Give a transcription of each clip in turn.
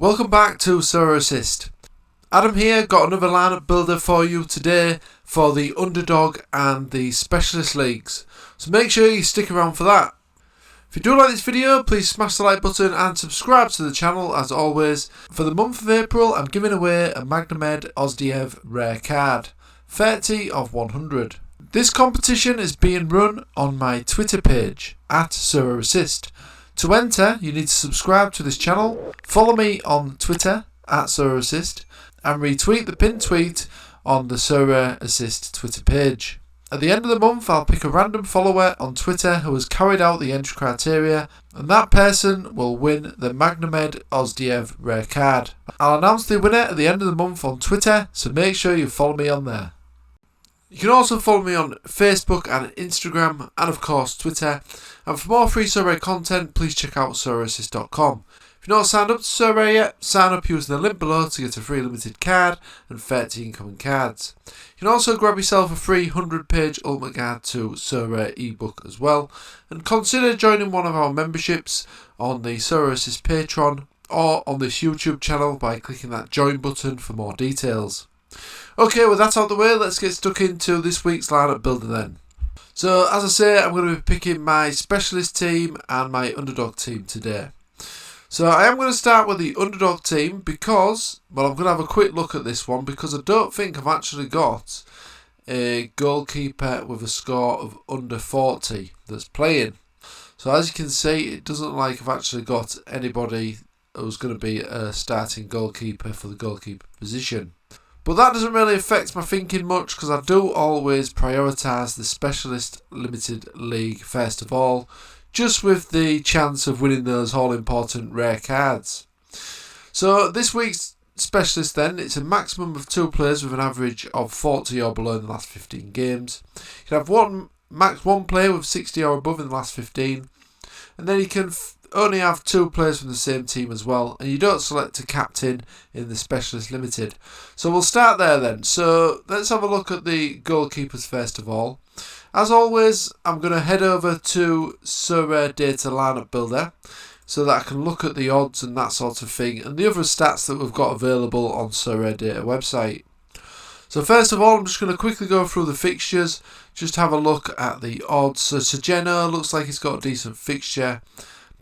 Welcome back to Sorare Assist. Adam here, got another lineup builder for you today for the Underdog and the Specialist Leagues. So make sure you stick around for that. If you do like this video, please smash the like button and subscribe to the channel as always. For the month of April, I'm giving away a Magnamed Ozdiev rare card, 30 of 100. This competition is being run on my Twitter page, @Sorare Assist. To enter, you need to subscribe to this channel, follow me on Twitter, @Sorare Assist, and retweet the pinned tweet on the Sorare Assist Twitter page. At the end of the month, I'll pick a random follower on Twitter who has carried out the entry criteria, and that person will win the Magnamed Ozdiev rare card. I'll announce the winner at the end of the month on Twitter, so make sure you follow me on there. You can also follow me on Facebook and Instagram, and of course Twitter. And for more free Sorare content, please check out SorareAssist.com. If you're not signed up to Sorare yet, sign up using the link below to get a free limited card and 30 incoming cards. You can also grab yourself a free 100-page Ultimate Guide to Sorare ebook as well. And consider joining one of our memberships on the Sorare Assist Patreon or on this YouTube channel by clicking that join button for more details. Okay, with that out of the way, let's get stuck into this week's lineup builder then. So, as I say, I'm going to be picking my Specialist team and my Underdog team today. So, I am going to start with the Underdog team because, well, I'm going to have a quick look at this one because I don't think I've actually got a goalkeeper with a score of under 40 that's playing. So, as you can see, it doesn't look like I've actually got anybody who's going to be a starting goalkeeper for the goalkeeper position. But that doesn't really affect my thinking much because I do always prioritise the Specialist Limited League first of all, just with the chance of winning those all-important rare cards. So this week's Specialist then, it's a maximum of 2 players with an average of 40 or below in the last 15 games. You can have max one player with 60 or above in the last 15, and then you can only have 2 players from the same team as well, and you don't select a captain in the Specialist Limited. So we'll start there then. So let's have a look at the goalkeepers first of all. As always, I'm going to head over to Sorare Data Lineup Builder so that I can look at the odds and that sort of thing and the other stats that we've got available on Sorare Data website. So first of all, I'm just going to quickly go through the fixtures, just have a look at the odds. So Sergeno looks like he's got a decent fixture.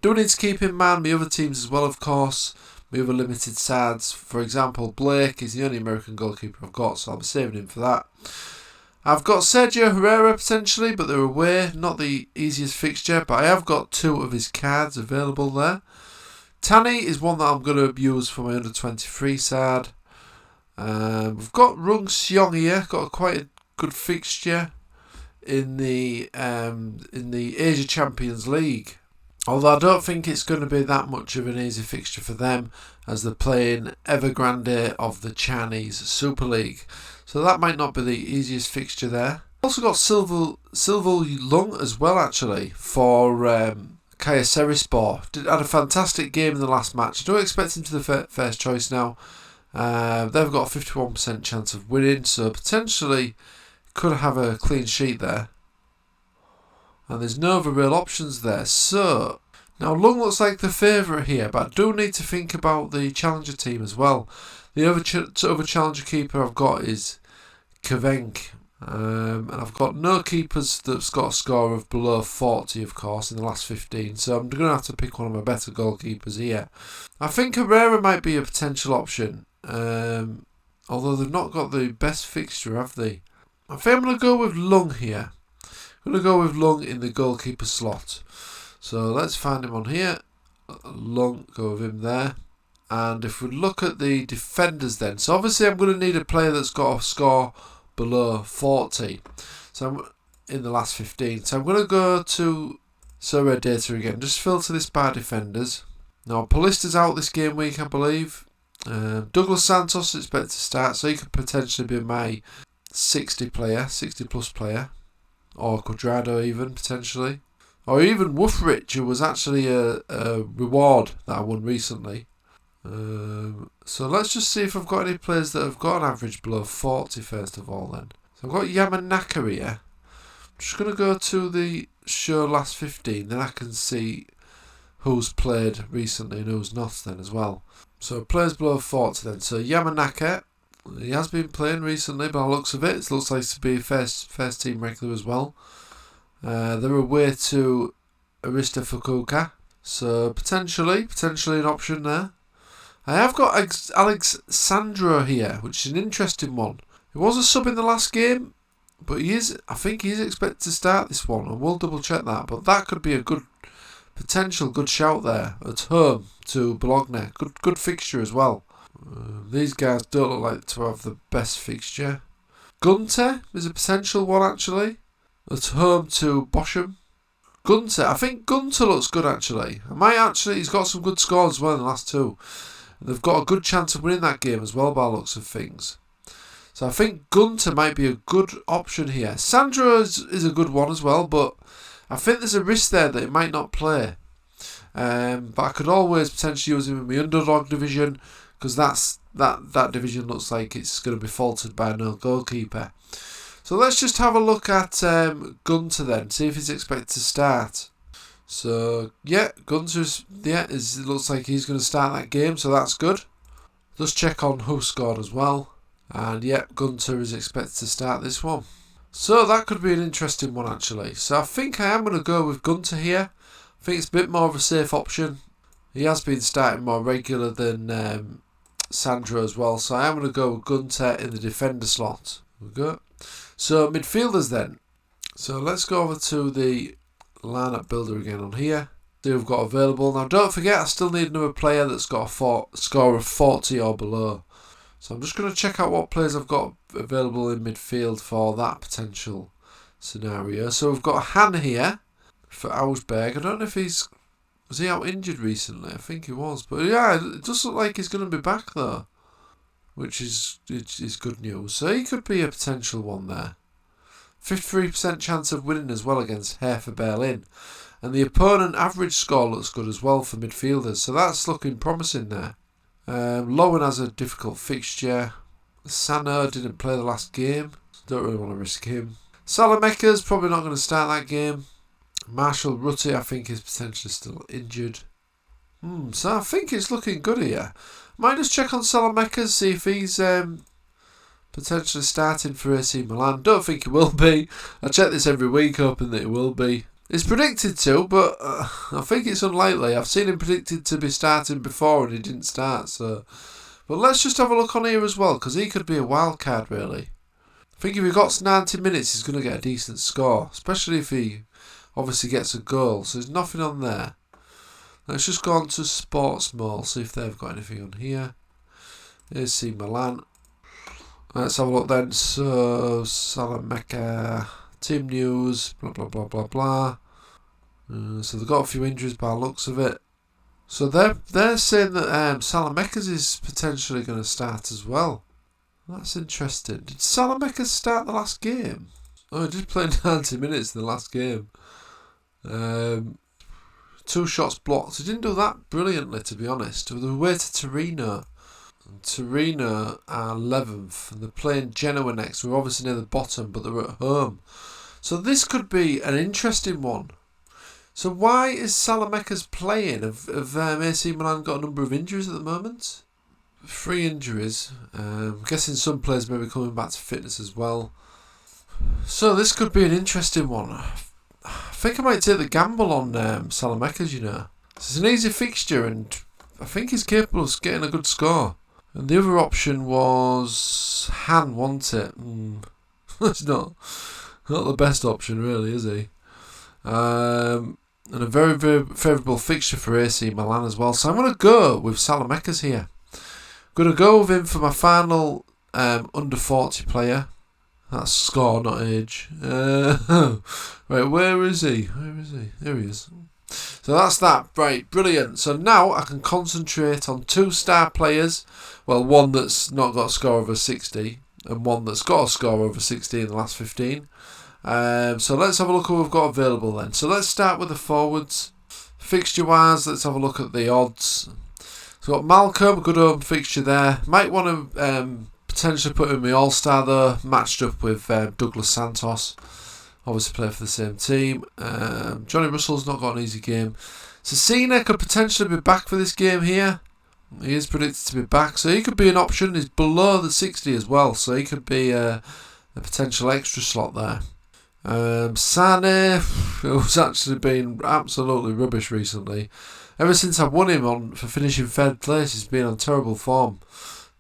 Do need to keep in mind my other teams as well, of course, my other limited sides. For example, Blake is the only American goalkeeper I've got, so I'll be saving him for that. I've got Sergio Herrera potentially, but they're away, not the easiest fixture, but I have got 2 of his cards available there. Tani is one that I'm going to use for my under 23 side. We've got Rung Seong here, got quite a good fixture in the Asia Champions League. Although I don't think it's going to be that much of an easy fixture for them as they're playing Evergrande of the Chinese Super League. So that might not be the easiest fixture there. Also got Silvo Lung as well actually for Kayserispor. Had a fantastic game in the last match. I don't expect him to the first choice now. They've got a 51% chance of winning, so potentially could have a clean sheet there. And there's no other real options there. So, now Lung looks like the favourite here, but I do need to think about the challenger team as well. The other challenger keeper I've got is Kavenk. And I've got no keepers that's got a score of below 40, of course, in the last 15. So I'm going to have to pick one of my better goalkeepers here. I think Herrera might be a potential option. Although they've not got the best fixture, have they? I think I'm going to go with Lung here. I'm going to go with Lung in the goalkeeper slot. So let's find him on here. Lung, go with him there. And if we look at the defenders then. So obviously I'm going to need a player that's got a score below 40. So I'm in the last 15. So I'm going to go to Sorare Data again. Just filter this by defenders. Now Paulista's out this game week, I believe. Douglas Santos is expected to start. So he could potentially be my 60 plus player. Or Cuadrado even, potentially. Or even Woofrich, who was actually a reward that I won recently. So let's just see if I've got any players that have got an average below 40 first of all then. So I've got Yamanaka here. I'm just going to go to the show last 15, then I can see who's played recently and who's not then as well. So players below 40 then. So Yamanaka, he has been playing recently by the looks of it. It looks like to be a first team regular as well. They're away to Arista Fukuoka. So potentially an option there. I have got Alexandro here, which is an interesting one. He was a sub in the last game, but I think he is expected to start this one. I will double check that, but that could be a good shout there at home to Bologna. Good fixture as well. These guys don't look like to have the best fixture. Gunter is a potential one actually. At home to Bochum. Gunter, I think Gunter looks good actually. He's got some good scores as well in the last two. They've got a good chance of winning that game as well by the looks of things. So I think Gunter might be a good option here. Sandro is a good one as well, but I think there's a risk there that he might not play. But I could always potentially use him in my underdog division, because that division looks like it's going to be faltered by no goalkeeper. So let's just have a look at Gunter then, see if he's expected to start. So yeah, Gunter's it looks like he's going to start that game, so that's good. Let's check on who scored as well, and yeah, Gunter is expected to start this one. So that could be an interesting one actually. So I think I am going to go with Gunter here. I think it's a bit more of a safe option. He has been starting more regular than Sandro as well, so I am going to go with Gunter in the defender slot. There we go. So midfielders then. So let's go over to the lineup builder again on here. See who we've got available. Now don't forget, I still need another player that's got a score of 40 or below. So I'm just going to check out what players I've got available in midfield for that potential scenario. So we've got Han here for Augsburg. I don't know if was he out injured recently? I think he was. But yeah, it does look like he's going to be back though, which is good news. So he could be a potential one there. 53% chance of winning as well against Hertha Berlin. And the opponent average score looks good as well for midfielders. So that's looking promising there. Lowen has a difficult fixture. Sano didn't play the last game. Don't really want to risk him. Salameka's probably not going to start that game. Marshall Rutte, I think, is potentially still injured. So I think it's looking good here. Might just check on Salameka, see if he's potentially starting for AC Milan. Don't think he will be. I check this every week, hoping that he will be. It's predicted to, but I think it's unlikely. I've seen him predicted to be starting before and he didn't start. So, but let's just have a look on here as well, because he could be a wild card really. I think if he got 90 minutes, he's going to get a decent score, especially if he obviously gets a goal. So there's nothing on there. Let's just go on to Sports Mall, see if they've got anything on here. AC Milan. Let's have a look then. So Salameka, team news, blah blah blah blah blah. So they've got a few injuries by the looks of it. So they're saying that Salameka's is potentially going to start as well. That's interesting. Did Salameka start the last game? Oh, he did play 90 minutes in the last game. 2 shots blocked. He didn't do that brilliantly, to be honest. They were away to Torino. And Torino are 11th. And they're playing Genoa next. We're obviously near the bottom, but they're at home. So this could be an interesting one. So why is Salameka's playing? Have AC Milan got a number of injuries at the moment? 3 injuries. I'm guessing some players may be coming back to fitness as well. So this could be an interesting one. I think I might take the gamble on Salameka's, you know. It's an easy fixture and I think he's capable of getting a good score. And the other option was Han, wasn't it? That's not the best option really, is he? And a very, very favourable fixture for AC Milan as well. So I'm going to go with Salameka's here. I'm going to go with him for my final under 40 player. That's score, not age. Right, where is he? There he is. So that's that. Right, brilliant. So now I can concentrate on 2 star players. Well, one that's not got a score over 60 and one that's got a score over 60 in the last 15. So let's have a look at what we've got available then. So let's start with the forwards. Fixture-wise, let's have a look at the odds. So we've got Malcolm, good home fixture there. Might want to potentially put in the All-Star though, matched up with Douglas Santos. Obviously play for the same team. Johnny Russell's not got an easy game. Cecina could potentially be back for this game here. He is predicted to be back, so he could be an option. He's below the 60 as well, so he could be a potential extra slot there. Sane, who's actually been absolutely rubbish recently. Ever since I won him for finishing third place, he's been on terrible form.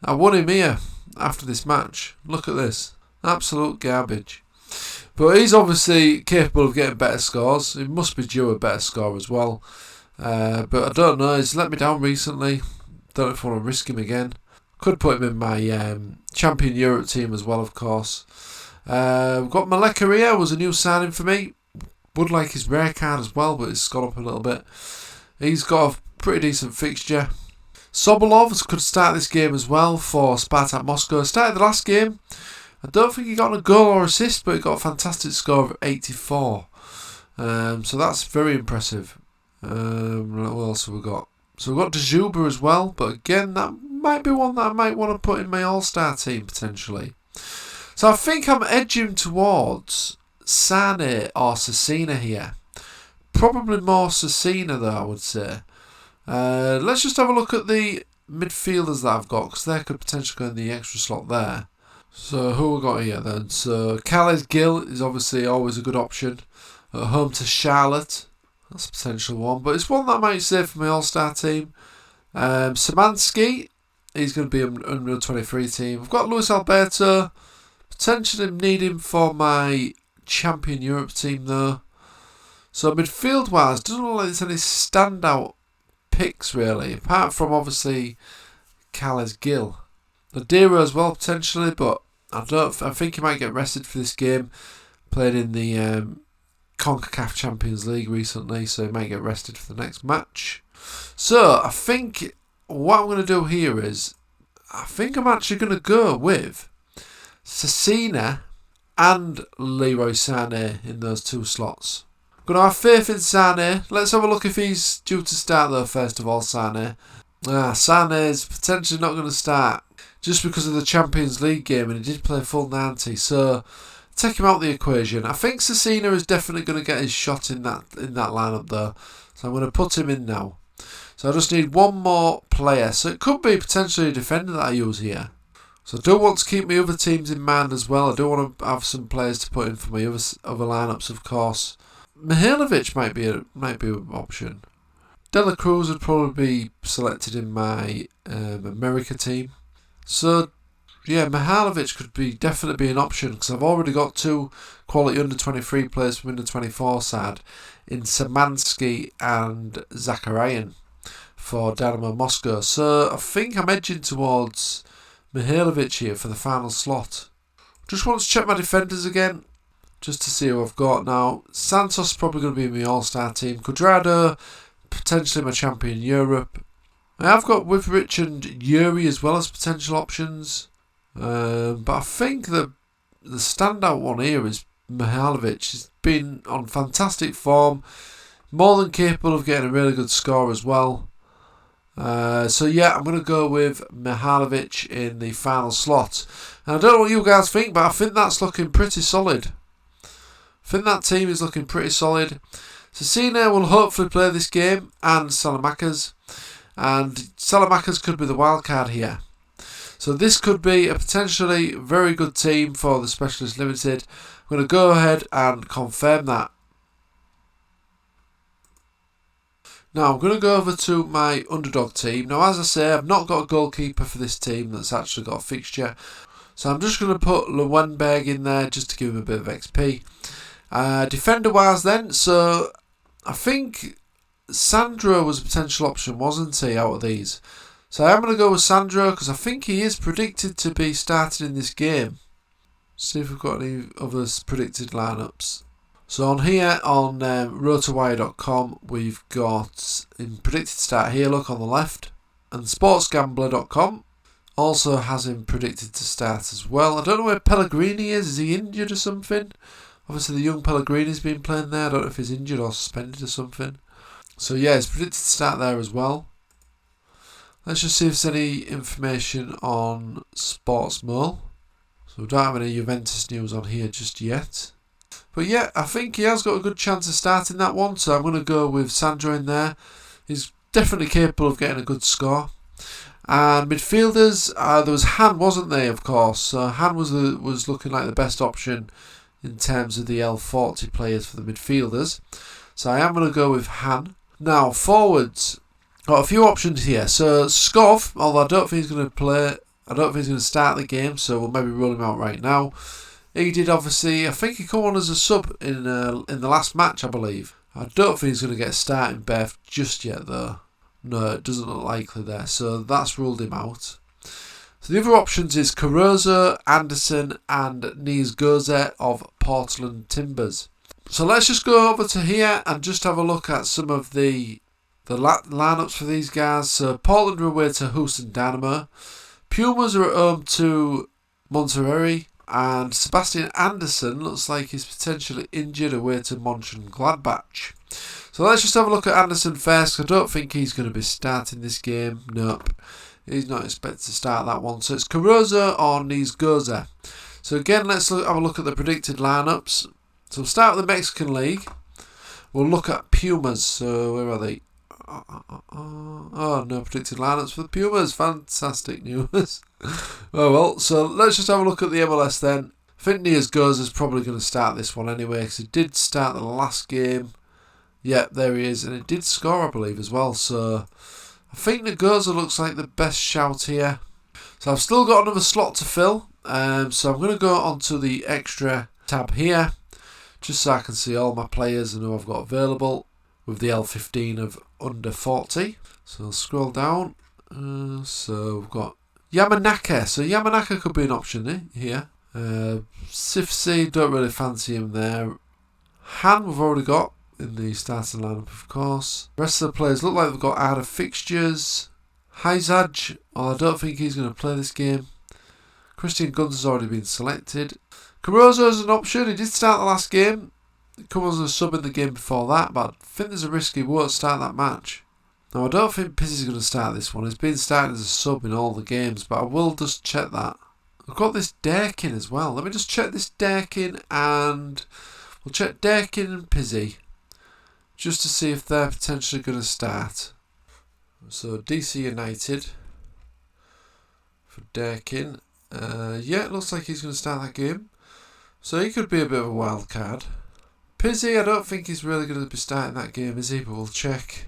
I won him here after this match. Look at this. Absolute garbage. But he's obviously capable of getting better scores. He must be due a better score as well. But I don't know. He's let me down recently. Don't know if I want to risk him again. Could put him in my Champion Europe team as well, of course. We've got Maleka here, was a new signing for me. Would like his rare card as well, but it's gone up a little bit. He's got a pretty decent fixture. Sobolov could start this game as well for Spartak Moscow. Started the last game. I don't think he got a goal or assist, but he got a fantastic score of 84. So that's very impressive. What else have we got? So we've got Djuba as well, but again, that might be one that I might want to put in my all-star team potentially. So I think I'm edging towards Sane or Cecina here. Probably more Cecina though, I would say. Let's just have a look at the midfielders that I've got, because they could potentially go in the extra slot there. So who we got here then? So Khaled Gil is obviously always a good option. At home to Charlotte. That's a potential one, but it's one that I might save for my all-star team. Szymanski, he's going to be an Unreal 23 team. I've got Luis Alberto. Potentially need him for my Champion Europe team though. So midfield wise, doesn't look like there's any standout picks really, apart from obviously Khaled Gil. Nadira as well potentially, but I think he might get rested for this game. Played in the CONCACAF Champions League recently, so he might get rested for the next match. So I think what I'm going to do here is, I think I'm actually going to go with Cecina and Leroy Sané in those two slots. I'm going to have faith in Sané. Let's have a look if he's due to start though first of all, Sané. Sané is potentially not going to start just because of the Champions League game, and he did play full 90, so take him out of the equation. I think Cecina is definitely going to get his shot in that lineup though, so I'm going to put him in now. So I just need one more player, so it could be potentially a defender that I use here. So I do want to keep my other teams in mind as well. I do want to have some players to put in for my other lineups, of course. Mihailovic might be an option. De La Cruz would probably be selected in my America team. So yeah, Mihailovic could definitely be an option, because I've already got two quality under 23 players from under 24 side in Szymanski and Zakarian for Dynamo Moscow. So I think I'm edging towards Mihailovic here for the final slot. Just want to check my defenders again, just to see who I've got now. Santos is probably going to be in my all-star team. Cuadrado, potentially my Champion Europe. I have got Withrich and Yuri as well as potential options. But I think the standout one here is Mihailovic. He's been on fantastic form, more than capable of getting a really good score as well. So yeah, I'm going to go with Mihailovic in the final slot. And I don't know what you guys think, but I think that's looking pretty solid. I think that team is looking pretty solid. Cecina will hopefully play this game, and Salamanca's. And Salamanca's could be the wild card here. So this could be a potentially very good team for the Specialist Limited. I'm going to go ahead and confirm that. Now I'm going to go over to my underdog team. Now as I say, I've not got a goalkeeper for this team that's actually got a fixture. So I'm just going to put Lewenberg in there just to give him a bit of XP. Defender wise then, so I think Sandro was a potential option, wasn't he, out of these? So I'm going to go with Sandro because I think he is predicted to be starting in this game. See if we've got any other predicted lineups. So on here on rotowire.com we've got in predicted start here, look on the left, and sportsgambler.com also has him predicted to start as well. I don't know where Pellegrini is he injured or something? Obviously the young Pellegrini's been playing there, I don't know if he's injured or suspended or something. So yeah, it's predicted to start there as well. Let's just see if there's any information on Sportsmole. So we don't have any Juventus news on here just yet. But yeah, I think he has got a good chance of starting that one, so I'm going to go with Sandro in there. He's definitely capable of getting a good score. And midfielders, there was Han, wasn't there, of course. So Han was looking like the best option in terms of the L40 players for the midfielders. So I am going to go with Han. Now, forwards, got a few options here. So Skov, although I don't think he's going to play, I don't think he's going to start the game, so we'll maybe rule him out right now. He did obviously, I think he come on as a sub in the last match, I believe. I don't think he's going to get a starting berth just yet though. No, it doesn't look likely there, so that's ruled him out. So the other options is Caruso, Anderson and Niels Goze of Portland Timbers. So let's just go over to here and just have a look at some of the lineups for these guys. So Portland are away to Houston Dynamo. Pumas are at home to Monterrey. And Sebastian Anderson looks like he's potentially injured away to Mönchengladbach. So let's just have a look at Anderson first. I don't think he's going to be starting this game. Nope. He's not expected to start that one. So it's Caruso or Niels Goze. So again, let's have a look at the predicted lineups. So we'll start with the Mexican League. We'll look at Pumas. So where are they? Oh, no predicted lineups for the Pumas. Fantastic news. Oh well, so let's just have a look at the MLS then. I think Niels Goze is probably going to start this one anyway, because he did start the last game. Yep, there he is, and he did score, I believe, as well. So I think the Goze looks like the best shout here. So I've still got another slot to fill. So I'm going to go onto the extra tab here, just so I can see all my players and who I've got available with the L15 of under 40. So I'll scroll down. So we've got Yamanaka. So Yamanaka could be an option here. Sifsi, don't really fancy him there. Han we've already got in the starting lineup, of course. The rest of the players look like they've got harder fixtures. Haizaj, well, I don't think he's going to play this game. Christian Guns has already been selected. Caruso is an option. He did start the last game. He comes as a sub in the game before that, but I think there's a risk he won't start that match. Now, I don't think Pizzi's going to start this one. He's been starting as a sub in all the games, but I will just check that. I've got this Derkin as well. Let me just check this Derkin, and we'll check Derkin and Pizzi just to see if they're potentially going to start. So DC United for Derkin. Yeah, it looks like he's going to start that game. So he could be a bit of a wild card. Pizzi, I don't think he's really going to be starting that game, is he? But we'll check.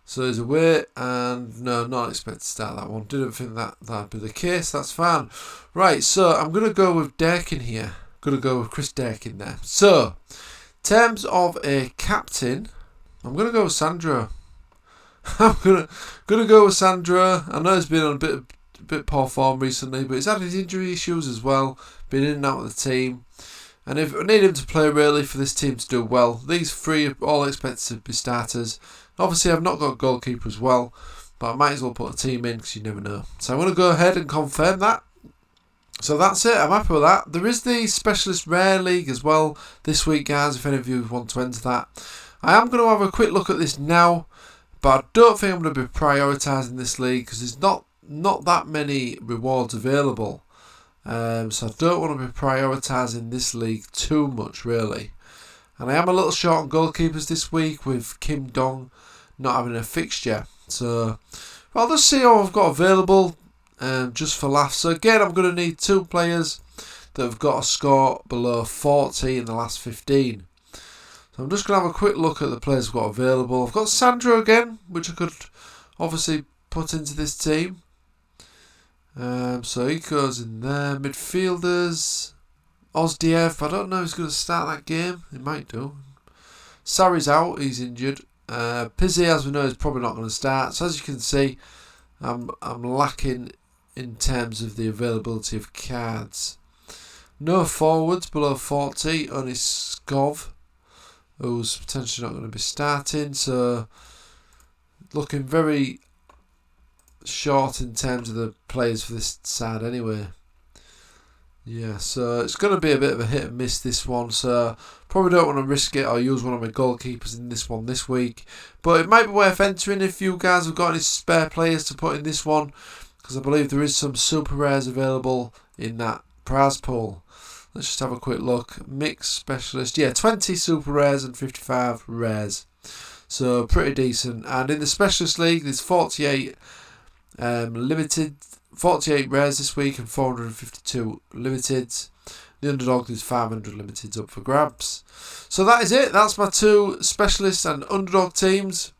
So he's away, and no, not expected to start that one. Didn't think that'd be the case. That's fine. Right, so I'm going to go with Derkin here. Going to go with Chris Derkin there. So, in terms of a captain, I'm going to go with Sandro. I'm gonna go with Sandro. I know he's been on a bit poor form recently, but he's had his injury issues as well. Been in and out of the team. And if I need him to play really for this team to do well, these three are all expected to be starters. Obviously, I've not got a goalkeeper as well, but I might as well put a team in because you never know. So I'm going to go ahead and confirm that. So that's it. I'm happy with that. There is the Specialist Rare League as well this week, guys, if any of you want to enter that. I am going to have a quick look at this now, but I don't think I'm going to be prioritising this league because there's not that many rewards available. So I don't want to be prioritising this league too much, really. And I am a little short on goalkeepers this week with Kim Dong not having a fixture. So I'll just see how I've got available just for laughs. So again, I'm going to need 2 players that have got a score below 40 in the last 15. So I'm just going to have a quick look at the players I've got available. I've got Sandro again, which I could obviously put into this team. So he goes in there. Midfielders, Ozdiev, I don't know if he's going to start that game. He might do. Sarri's out, he's injured. Pizzi, as we know, is probably not going to start. So as you can see, I'm lacking in terms of the availability of cards. No forwards below 40, only Skov, who's potentially not going to be starting. So looking very short in terms of the players for this side anyway. Yeah, so it's going to be a bit of a hit and miss this one, so probably don't want to risk it or use one of my goalkeepers in this one this week. But it might be worth entering if you guys have got any spare players to put in this one, because I believe there is some super rares available in that prize pool. Let's just have a quick look. Mixed specialist. Yeah, 20 super rares and 55 rares. So pretty decent. And in the specialist league, there's 48 limited, 48 rares this week and 452 limiteds. The underdog, there's 500 limiteds up for grabs. So that is it. That's my two specialist and underdog teams.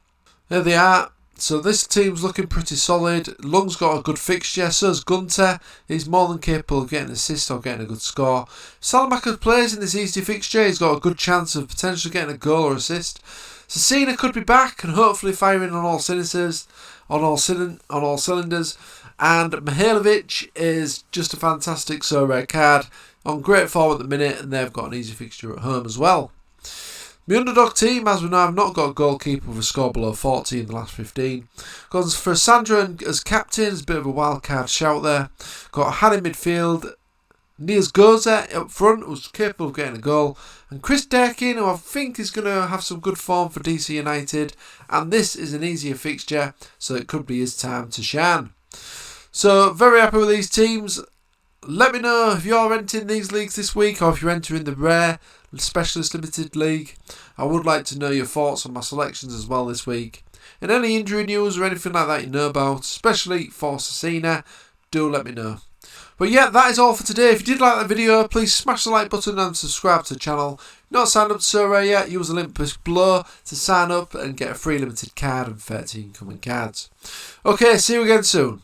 There they are. So this team's looking pretty solid. Lung's got a good fixture, so's Gunter. He's more than capable of getting an assist or getting a good score. Salamaker plays in this easy fixture. He's got a good chance of potentially getting a goal or assist. Cena could be back and hopefully firing on all cylinders. And Mihailovic is just a fantastic Sorare card. On great form at the minute, and they've got an easy fixture at home as well. My underdog team, as we know, I've not got a goalkeeper with a score below 40 in the last 15. Goes for Sandra as captain, it's a bit of a wild card shout there. Got Han in midfield, Niels Goza up front, who's capable of getting a goal. And Chris Derkin, who I think is going to have some good form for DC United. And this is an easier fixture, so it could be his time to shine. So, very happy with these teams. Let me know if you're entering these leagues this week or if you're entering the Rare Specialist Limited League. I would like to know your thoughts on my selections as well this week. And any injury news or anything like that you know about, especially for Cena, do let me know. But yeah, that is all for today. If you did like that video, please smash the like button and subscribe to the channel. If you're not signed up to Sorare yet, use the link below to sign up and get a free limited card and 13 incoming cards. Okay, see you again soon.